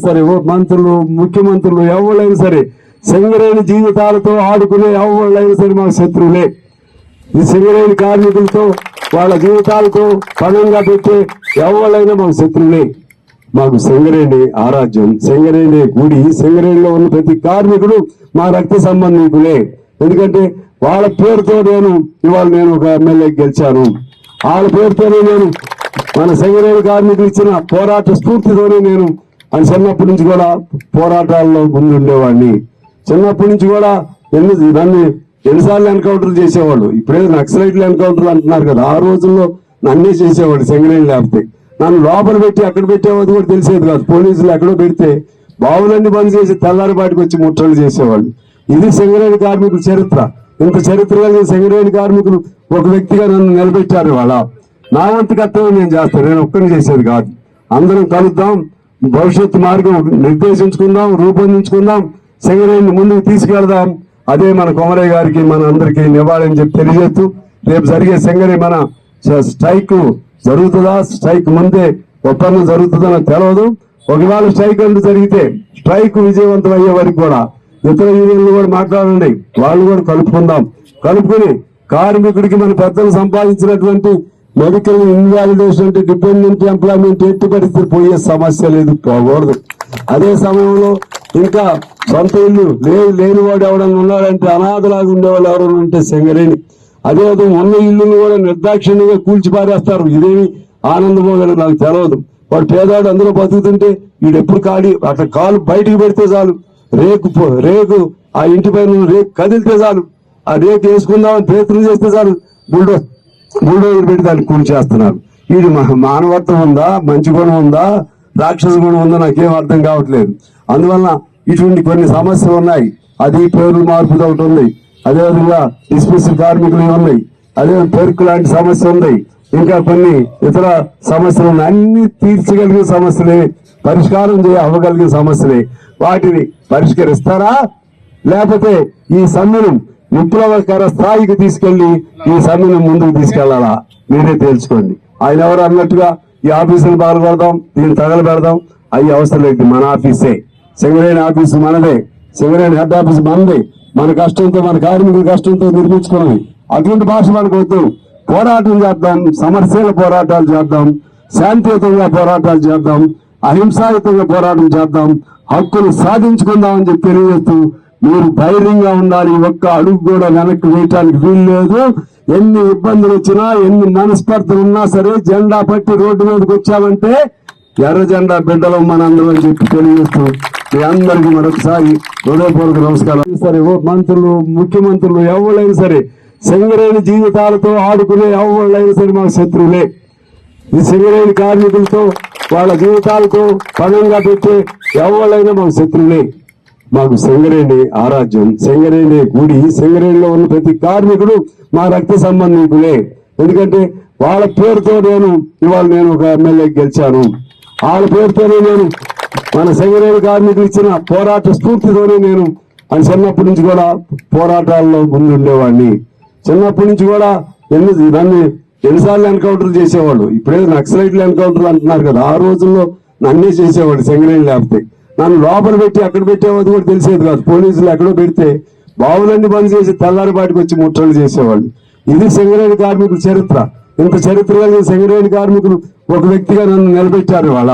సరే మంత్రులు ముఖ్యమంత్రులు ఎవరైనా సరే సింగరేణి జీవితాలతో ఆడుకునే ఎవరైనా సరే మాకు శత్రువులే. ఈ సింగరేణి కార్మికులతో వాళ్ళ జీవితాలతో పణంగా పెట్టే ఎవరైనా మాకు శత్రువులే. మాకు సింగరేణి ఆరాధ్యం, సింగరేణి గుడి, సింగరేణిలో ఉన్న ప్రతి కార్మికుడు మా రక్త సంబంధికులే. ఎందుకంటే వాళ్ళ పేరుతో ఇవాళ నేను ఒక ఎమ్మెల్యేకి గెలిచాను. వాళ్ళ పేరుతోనే నేను మన సింగరేణి కార్మికులు ఇచ్చిన పోరాట స్ఫూర్తితోనే నేను అని చిన్నప్పటి నుంచి కూడా పోరాటాల్లో ముందుండేవాడిని. చిన్నప్పటి నుంచి కూడా నన్ను ఎన్నిసార్లు ఎన్కౌంటర్లు చేసేవాళ్ళు. ఇప్పుడే నక్సలైట్లు ఎన్కౌంటర్లు అంటున్నారు కదా, ఆ రోజుల్లో నన్నే చేసేవాళ్ళు. సింగరేణి లేకపోతే నన్ను లోపల పెట్టి అక్కడ పెట్టేవాళ్ళు కూడా తెలిసేది కాదు. పోలీసులు ఎక్కడో పెడితే బావులన్నీ బంద్ చేసి తెల్లారిపాటికి వచ్చి ముట్టలు చేసేవాళ్ళు. ఇది సింగరేణి కార్మికుల చరిత్ర. ఇంత చరిత్ర కలిగిన సింగరేణి కార్మికులు ఒక వ్యక్తిగా నన్ను నిలబెట్టారు. వాళ్ళ నా వంతు కర్తవ్యం నేను చేస్తాను, నేను ఒక్కరిని చేసేది కాదు. అందరం కలుద్దాం, భవిష్యత్తు మార్గం నిర్దేశించుకుందాం, రూపొందించుకుందాం, సింగరేణిని ముందుకు తీసుకెళ్దాం. అదే మన కొమరయ్య గారికి మన అందరికీ నివాళని చెప్పి తెలియజేస్తూ, రేపు జరిగే సింగరేణి మన స్ట్రైక్ జరుగుతుందా, స్ట్రైక్ ముందే ఒప్పందం జరుగుతుందో నాకు తెలియదు. ఒకవేళ స్ట్రైక్ అంటూ జరిగితే స్ట్రైక్ విజయవంతం అయ్యే వరకు కూడా ఇతర యూనియన్లు కూడా మాట్లాడండి, వాళ్ళు కూడా కలుపుకుందాం. కలుపుకుని కార్మికుడికి మన పెద్దలు సంపాదించినటువంటి మెడికల్ ఇన్వాలిడేషన్ అంటే డిపెండెంట్ ఎంప్లాయ్మెంట్ ఎట్టి పరిస్థితి పోయే సమస్య లేదు, పోకూడదు. అదే సమయంలో ఇంకా సొంత ఇల్లు లేనివాడు ఎవడన్నా ఉన్నాడంటే, అనాథలాగా ఉండేవాళ్ళు ఎవరైనా ఉంటే సింగరేణి. అదేవిధంగా ఉన్న ఇల్లును కూడా నిర్దాక్షిణ్యంగా కూల్చిపారేస్తారు. ఇదేమి ఆనందమో కానీ నాకు తెలియదు. వాడు పేదాడు అందులో బతుకుతుంటే వీడు ఎప్పుడు అట్లా కాలు బయటికి పెడితే చాలు, రేకు ఆ ఇంటి పైన రేకు కదిలితే చాలు, ఆ రేకు వేసుకుందామని ప్రయత్నం చేస్తే చాలు, బుల్డోజర్ పెట్టి దాన్ని కూల్చేస్తున్నారు. వీడి మానవత్వం ఉందా, మంచి గుణం ఉందా, రాక్షస గుణం ఉందా, నాకేం అర్థం కావట్లేదు. అందువల్ల ఇటువంటి కొన్ని సమస్యలు ఉన్నాయి. అది పేర్లు మార్పుది ఒకటి ఉంది, అదేవిధంగా డిస్మిస్డ్ కార్మికులు ఉన్నాయి, అదే పెరుకు లాంటి సమస్య ఉంది, ఇంకా కొన్ని ఇతర సమస్యలు ఉన్నాయి. అన్ని తీర్చగలిగిన సమస్యలే, పరిష్కారం అవ్వగలిగిన సమస్యలే. వాటిని పరిష్కరిస్తారా, లేకపోతే ఈ సమ్మెను విప్లవకర స్థాయికి తీసుకెళ్లి ఈ సమ్మెను ముందుకు తీసుకెళ్లాలా, మీరే తేల్చుకోండి. ఆయన ఎవరు అన్నట్టుగా ఈ ఆఫీసును పాల్గొడదాం, దీన్ని తగలబెడదాం, అయ్యి అవసరం లేదు. మన ఆఫీసే, సింగరేణి ఆఫీసు మనదే, సింగరేణి హెడ్ ఆఫీస్ మనదే. మన కష్టంతో, మన కార్మికుల కష్టంతో నిర్మించుకున్నది. అటువంటి భాష మనకు వద్దు. పోరాటం చేద్దాం, సమరశీల పోరాటాలు చేద్దాం, శాంతియుతంగా పోరాటాలు చేద్దాం, అహింసాయుతంగా పోరాటం చేద్దాం, హక్కులు సాధించుకుందాం అని చెప్పి తెలియజేస్తూ, మీరు ధైర్యంగా ఉండాలి. ఒక్క అడుగు కూడా వెనక్కి వేయటానికి వీలు లేదు. ఎన్ని ఇబ్బందులు వచ్చినా, ఎన్ని మనస్పర్ధలు ఉన్నా సరే జెండా పట్టి రోడ్డు మీదకి వచ్చామంటే ఎర్ర జెండా బిడ్డలు మనందరం అని చెప్పి తెలియజేస్తూ, మీ అందరికీ మరొకసారి హృదయపూర్వక నమస్కారం. సరే మంత్రులు ముఖ్యమంత్రులు ఎవరైనా సరే సింగరేణి జీవితాలతో ఆడుకునే ఎవరైనా సరే మాకు శత్రువులే. ఈ సింగరేణి కార్మికులతో వాళ్ళ జీవితాలతో పణంగా పెట్టే ఎవరైనా మాకు శత్రువులే. మాకు సింగరేణి ఆరాధ్యం, సింగరేణి గుడి, సింగరేణిలో ఉన్న ప్రతి కార్మికుడు మా రక్త సంబంధికులే. ఎందుకంటే వాళ్ళ పేరుతో ఇవాళ నేను ఒక ఎమ్మెల్యేకి గెలిచాను. వాళ్ళ పేరుతోనే నేను మన సింగరేణి కార్మికులు ఇచ్చిన పోరాట స్ఫూర్తితోనే నేను అని చిన్నప్పటి నుంచి కూడా పోరాటాల్లో ముందుండేవాడిని. చిన్నప్పటి నుంచి కూడా నన్ను ఎన్నిసార్లు ఎన్కౌంటర్లు చేసేవాళ్ళు. ఇప్పుడే నక్సలైట్లు ఎన్కౌంటర్లు అంటున్నారు కదా, ఆ రోజుల్లో నన్నే చేసేవాళ్ళు. సింగరేణి లేకపోతే నన్ను లోపల పెట్టి అక్కడ పెట్టేవాళ్ళు కూడా తెలిసేది కాదు. పోలీసులు ఎక్కడో పెడితే బావులన్నీ బంద్ చేసి తెల్లారిపాటికి వచ్చి ముట్టలు చేసేవాళ్ళు. ఇది సింగరేణి కార్మికుల చరిత్ర. ఇంత చరిత్ర కలిగిన సింగరేణి కార్మికులు ఒక వ్యక్తిగా నన్ను నిలబెట్టారు. వాళ్ళ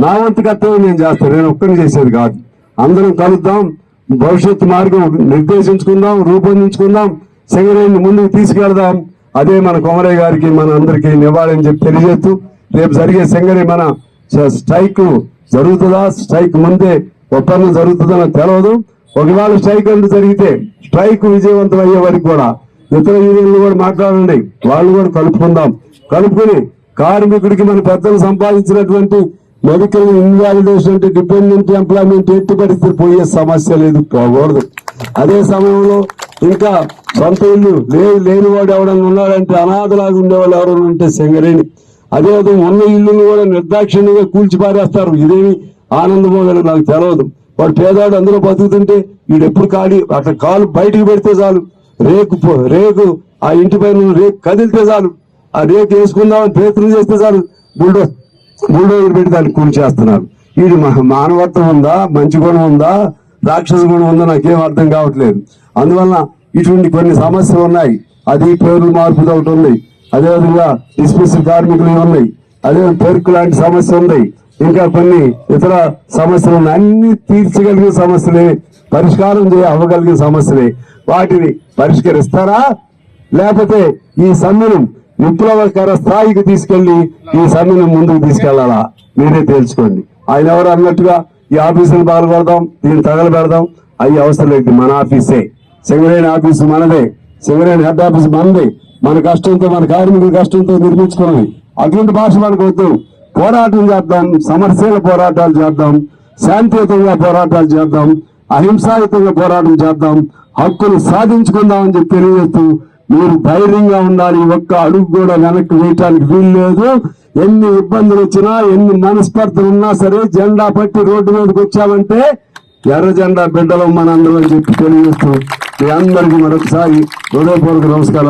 నా వంతు కర్తవ్యం నేను చేస్తాను, నేను ఒక్కరిని చేసేది కాదు. అందరం కలుద్దాం, భవిష్యత్తు మార్గం నిర్దేశించుకుందాం, రూపొందించుకుందాం, సింగరేణిని ముందుకు తీసుకెళ్దాం. అదే మన కొమరయ్య గారికి మన అందరికీ నివాళని చెప్పి తెలియజేస్తూ, రేపు జరిగే సింగరేణి మన స్ట్రైక్ జరుగుతుందా, స్ట్రైక్ ముందే ఒప్పందం జరుగుతుందో నాకు తెలియదు. ఒకవేళ స్ట్రైక్ అంటూ జరిగితే స్ట్రైక్ విజయవంతం అయ్యే వరకు కూడా ఇతర యూనియన్లు కూడా మాట్లాడండి, వాళ్ళు కూడా కలుపుకుందాం. కలుపుకుని కార్మికుడికి మన పెద్దలు సంపాదించినటువంటి మెడికల్ ఇన్వాలిడేషన్ అంటే డిపెండెంట్ ఎంప్లాయ్మెంట్ ఎట్టి పరిస్థితి పోయే సమస్య లేదు, పోకూడదు. అదే సమయంలో ఇంకా సొంత ఇల్లు లేనివాడు ఎవడన్నా ఉన్నాడంటే, అనాథలాగా ఉండేవాళ్ళు ఎవరైనా ఉంటే సింగరేణి. అదేవిధంగా ఉన్న ఇల్లును కూడా నిర్దాక్షిణ్యంగా కూల్చిపారేస్తారు. ఇదేమి ఆనందమో కానీ నాకు తెలియదు. వాడు పేదాడు అందులో బతుకుతుంటే వీడు ఎప్పుడు అట్లా కాలు బయటికి పెడితే చాలు, రేకు ఆ ఇంటి పైన రేకు కదిలితే చాలు, ఆ రేకు వేసుకుందామని ప్రయత్నం చేస్తే చాలు, బుల్డోజర్ పెట్టి దాన్ని కూల్చేస్తున్నారు. ఇది మానవత్వం ఉందా, మంచి గుణం ఉందా, రాక్షస గుణం ఉందా, నాకేం అర్థం కావట్లేదు. అందువల్ల ఇటువంటి కొన్ని సమస్యలు ఉన్నాయి. అది పేర్లు మార్పు ఒకటి ఉంది, అదేవిధంగా డిస్మిస్ కార్మికులు ఉన్నాయి, అదే పెరుకు లాంటి సమస్య ఉంది, ఇంకా కొన్ని ఇతర సమస్యలు ఉన్నాయి. అన్ని తీర్చగలిగిన సమస్యలే, పరిష్కారం అవ్వగలిగిన సమస్యలే. వాటిని పరిష్కరిస్తారా, లేకపోతే ఈ సమ్మెను విప్లవకర స్థాయికి తీసుకెళ్లి ఈ సమ్మెను ముందుకు తీసుకెళ్లాలా, మీరే తేల్చుకోండి. ఆయన ఎవరు అన్నట్టుగా ఈ ఆఫీసులు పాల్గొడదాం, దీన్ని తగలబెడదాం, అవి అవసరం లేదు. మన ఆఫీసే, సింగరేణి ఆఫీసు మనదే, సింగరేణి హెడ్ ఆఫీస్ మనదే. మన కష్టంతో, మన కార్మికుల కష్టంతో నిర్మించుకున్నది. అటువంటి భాష మనకు వద్దు. పోరాటం చేద్దాం, సమరశీల పోరాటాలు చేద్దాం, శాంతియుతంగా పోరాటాలు చేద్దాం, అహింసాయుతంగా పోరాటం చేద్దాం, హక్కులు సాధించుకుందామని చెప్పి తెలియజేస్తూ మీరు ధైర్యంగా ఉండాలి. ఒక్క అడుగు కూడా వెనక్కి వేయటానికి వీలు లేదు. ఎన్ని ఇబ్బందులు వచ్చినా, ఎన్ని మనస్పర్ధలు ఉన్నా సరే జెండా పట్టి రోడ్డు మీదకి వచ్చామంటే ఎర్ర జెండా బిడ్డలు మనందరం అని చెప్పి తెలియజేస్తూ మీ అందరికీ మరొకసారి హృదయపూర్వక నమస్కారం.